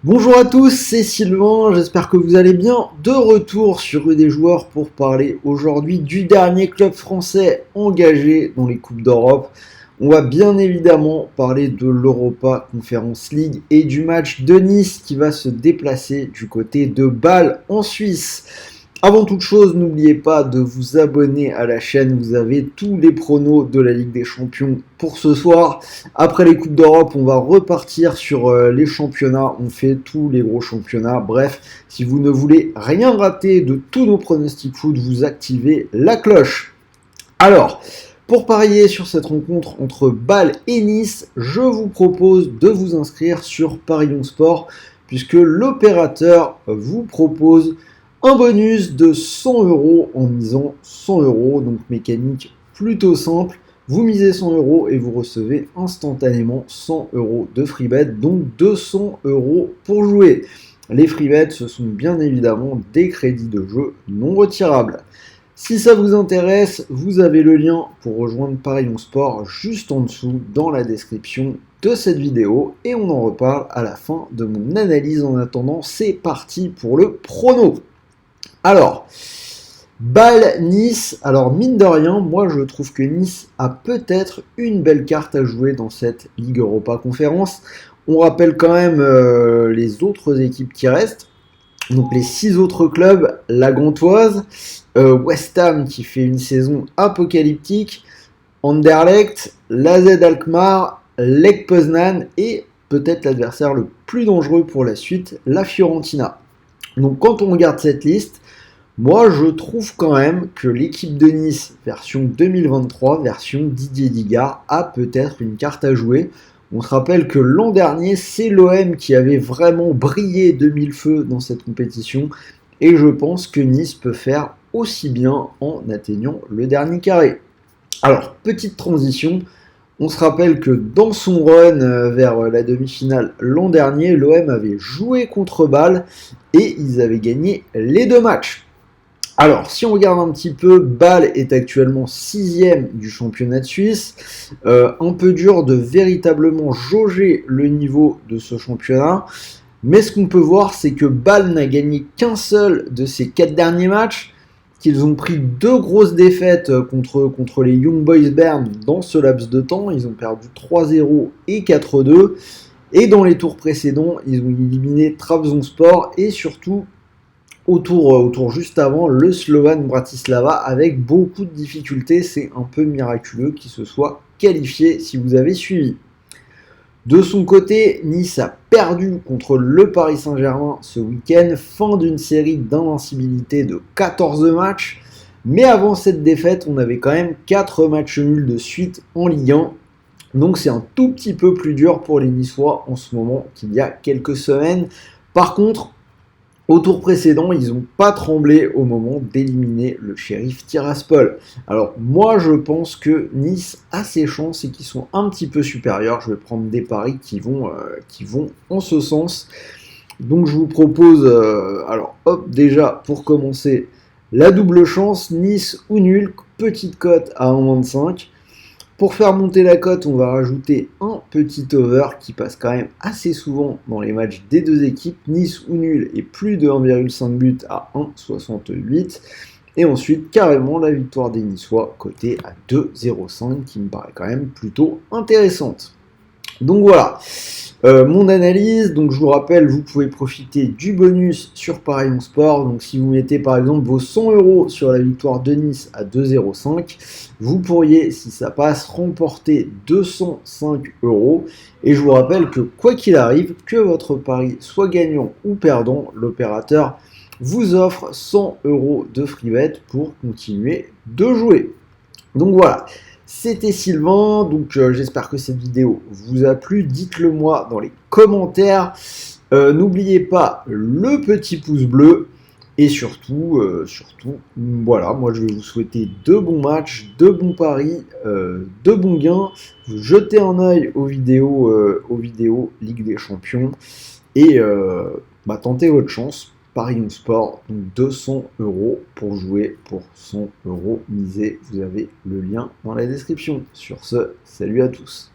Bonjour à tous, c'est Sylvain, j'espère que vous allez bien. De retour sur Rue des Joueurs pour parler aujourd'hui du dernier club français engagé dans les Coupes d'Europe. On va bien évidemment parler de l'Europa Conference League et du match de Nice qui va se déplacer du côté de Bâle en Suisse. Avant toute chose, n'oubliez pas de vous abonner à la chaîne, vous avez tous les pronos de la Ligue des Champions pour ce soir. Après les Coupes d'Europe, on va repartir sur les championnats, on fait tous les gros championnats. Bref, si vous ne voulez rien rater de tous nos pronostics foot, vous activez la cloche. Alors, pour parier sur cette rencontre entre Bâle et Nice, je vous propose de vous inscrire sur Paris 11 Sport, puisque l'opérateur vous propose un bonus de 100 € en misant 100 €, donc mécanique plutôt simple. Vous misez 100 € et vous recevez instantanément 100 € de free bet, donc 200 € pour jouer. Les free bets, ce sont bien évidemment des crédits de jeu non retirables. Si ça vous intéresse, vous avez le lien pour rejoindre Paris 11 Sport juste en dessous dans la description de cette vidéo et on en reparle à la fin de mon analyse. En attendant, c'est parti pour le prono. Alors, Bâle-Nice, alors mine de rien, moi je trouve que Nice a peut-être une belle carte à jouer dans cette Ligue Europa Conférence. On rappelle quand même les autres équipes qui restent. Donc les 6 autres clubs, la Gantoise, West Ham qui fait une saison apocalyptique, Anderlecht, l'AZ Alkmaar, Lech Poznan et peut-être l'adversaire le plus dangereux pour la suite, la Fiorentina. Donc quand on regarde cette liste, moi je trouve quand même que l'équipe de Nice version 2023, version Didier Digard, a peut-être une carte à jouer. On se rappelle que l'an dernier, c'est l'OM qui avait vraiment brillé de mille feux dans cette compétition. Et je pense que Nice peut faire aussi bien en atteignant le dernier carré. Alors, petite transition. On se rappelle que dans son run vers la demi-finale l'an dernier, l'OM avait joué contre Bâle et ils avaient gagné les 2 matchs. Alors, si on regarde un petit peu, Bâle est actuellement 6e du championnat de Suisse. Un peu dur de véritablement jauger le niveau de ce championnat. Mais ce qu'on peut voir, c'est que Bâle n'a gagné qu'un seul de ses 4 derniers matchs, qu'ils ont pris 2 grosses défaites contre les Young Boys Bern dans ce laps de temps. Ils ont perdu 3-0 et 4-2. Et dans les tours précédents, ils ont éliminé Trabzonspor et surtout au tour juste avant, le Slovan Bratislava avec beaucoup de difficultés. C'est un peu miraculeux qu'il se soit qualifié si vous avez suivi. De son côté, Nice a perdu contre le Paris Saint-Germain ce week-end, fin d'une série d'invincibilité de 14 matchs. Mais avant cette défaite, on avait quand même 4 matchs nuls de suite en Ligue 1. Donc c'est un tout petit peu plus dur pour les Niçois en ce moment qu'il y a quelques semaines. Par contre, au tour précédent, ils n'ont pas tremblé au moment d'éliminer le Sheriff Tiraspol. Alors moi je pense que Nice a ses chances et qu'ils sont un petit peu supérieurs. Je vais prendre des paris qui vont en ce sens. Donc je vous propose, alors hop, déjà pour commencer, la double chance, Nice ou nul, petite cote à 1,25. Pour faire monter la cote, on va rajouter un petit over qui passe quand même assez souvent dans les matchs des deux équipes. Nice ou nul et plus de 1,5 but à 1,68. Et ensuite, carrément, la victoire des Niçois cotée à 2,05 qui me paraît quand même plutôt intéressante. Donc voilà, mon analyse. Donc je vous rappelle, vous pouvez profiter du bonus sur Paris 11 Sport. Donc si vous mettez par exemple vos 100 € sur la victoire de Nice à 2,05, vous pourriez, si ça passe, remporter 205 €. Et je vous rappelle que quoi qu'il arrive, que votre pari soit gagnant ou perdant, l'opérateur vous offre 100 € de free bet pour continuer de jouer. Donc voilà. C'était Sylvain, donc j'espère que cette vidéo vous a plu, dites-le moi dans les commentaires, n'oubliez pas le petit pouce bleu, et surtout, voilà, moi je vais vous souhaiter de bons matchs, de bons paris, de bons gains, vous jetez un œil aux vidéos Ligue des Champions, et tentez votre chance. Paris 11 Sport, donc 200 € pour jouer pour 100 € misés. Vous avez le lien dans la description. Sur ce, salut à tous.